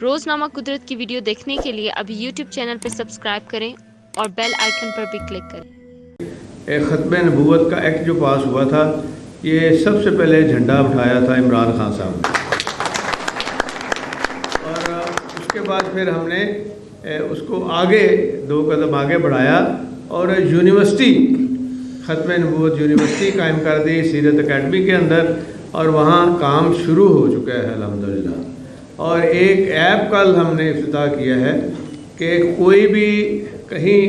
روزنامہ قدرت کی ویڈیو دیکھنے کے لیے ابھی یوٹیوب چینل پر سبسکرائب کریں اور بیل آئیکن پر بھی کلک کریں۔ ختم نبوت کا ایکٹ جو پاس ہوا تھا، یہ سب سے پہلے جھنڈا اٹھایا تھا عمران خان صاحب نے، اور اس کے بعد پھر ہم نے اس کو آگے 2 قدم آگے بڑھایا اور یونیورسٹی ختم نبوت یونیورسٹی قائم کر دی سیرت اکیڈمی کے اندر، اور وہاں کام شروع ہو چکا ہے الحمدللہ۔ اور ایک ایپ کل ہم نے افتتاح کیا ہے کہ کوئی بھی کہیں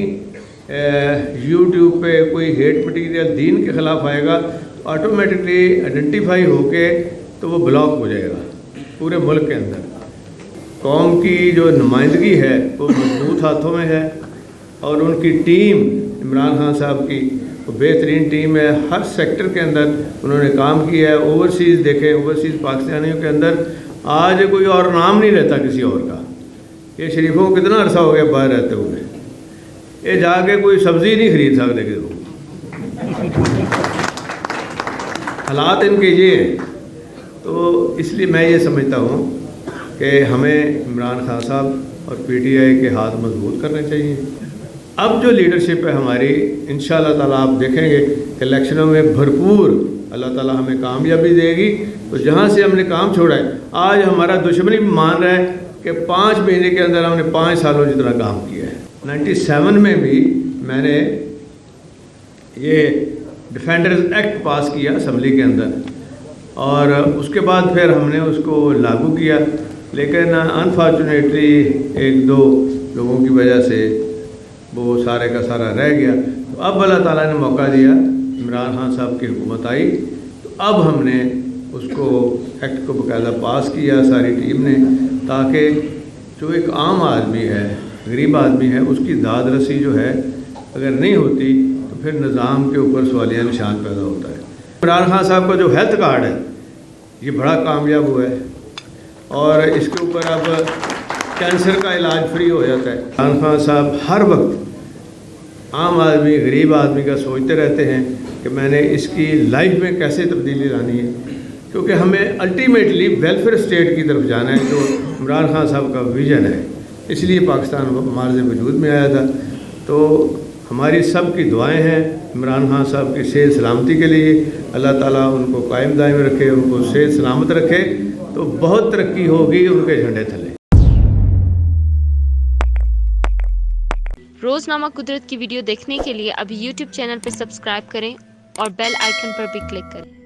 یوٹیوب پہ کوئی ہیٹ مٹیریل دین کے خلاف آئے گا تو آٹومیٹکلی آئیڈینٹیفائی ہو کے تو وہ بلاک ہو جائے گا پورے ملک کے اندر۔ قوم کی جو نمائندگی ہے وہ مضبوط ہاتھوں میں ہے، اور ان کی ٹیم عمران خان صاحب کی وہ بہترین ٹیم ہے۔ ہر سیکٹر کے اندر انہوں نے کام کیا ہے۔ اوورسیز دیکھیں، اوورسیز پاکستانیوں کے اندر آج کوئی اور نام نہیں رہتا کسی اور کا۔ یہ شریفوں کو کتنا عرصہ ہو گیا باہر رہتے ہوئے، یہ جا کے کوئی سبزی نہیں خرید سکتے کہ حالات ان کے یہ ہیں۔ تو اس لیے میں یہ سمجھتا ہوں کہ ہمیں عمران خان صاحب اور پی ٹی آئی کے ہاتھ مضبوط کرنے چاہیے۔ اب جو لیڈرشپ ہے ہماری، انشاءاللہ تعالیٰ آپ دیکھیں گے کہ الیکشنوں میں بھرپور اللہ تعالیٰ ہمیں کامیابی دے گی۔ تو جہاں سے ہم نے کام چھوڑا ہے، آج ہمارا دشمنی بھی مان رہا ہے کہ 5 مہینے کے اندر ہم نے 5 سالوں جتنا کام کیا ہے۔ 97 میں بھی میں نے یہ ڈیفینڈرز ایکٹ پاس کیا اسمبلی کے اندر، اور اس کے بعد پھر ہم نے اس کو لاگو کیا، لیکن انفارچونیٹلی 1-2 لوگوں کی وجہ سے وہ سارے کا سارا رہ گیا۔ تو اب اللہ تعالیٰ نے موقع دیا، عمران خان صاحب کی حکومت آئی، تو اب ہم نے اس کو ایکٹ کو باقاعدہ پاس کیا ساری ٹیم نے، تاکہ جو ایک عام آدمی ہے، غریب آدمی ہے، اس کی داد رسی جو ہے اگر نہیں ہوتی تو پھر نظام کے اوپر سوالیہ نشان پیدا ہوتا ہے۔ عمران خان صاحب کا جو ہیلتھ کارڈ ہے یہ بڑا کامیاب ہوا ہے، اور اس کے اوپر اب کینسر کا علاج فری ہو جاتا ہے۔ عمران خان صاحب ہر وقت عام آدمی، غریب آدمی کا سوچتے رہتے ہیں کہ میں نے اس کی لائف میں کیسے تبدیلی لانی ہے، کیونکہ ہمیں الٹیمیٹلی ویلفیئر اسٹیٹ کی طرف جانا ہے، جو عمران خان صاحب کا ویژن ہے۔ اس لیے پاکستان معرض وجود میں آیا تھا۔ تو ہماری سب کی دعائیں ہیں عمران خان صاحب کی صحت سلامتی کے لیے، اللہ تعالیٰ ان کو قائم دائم رکھے، ان کو صحت سلامت رکھے، تو بہت ترقی ہوگی ان کے جھنڈے تھلے۔ روزنامہ قدرت کی ویڈیو دیکھنے کے لیے ابھی یوٹیوب چینل پر سبسکرائب کریں اور بیل آئیکن پر بھی کلک کریں۔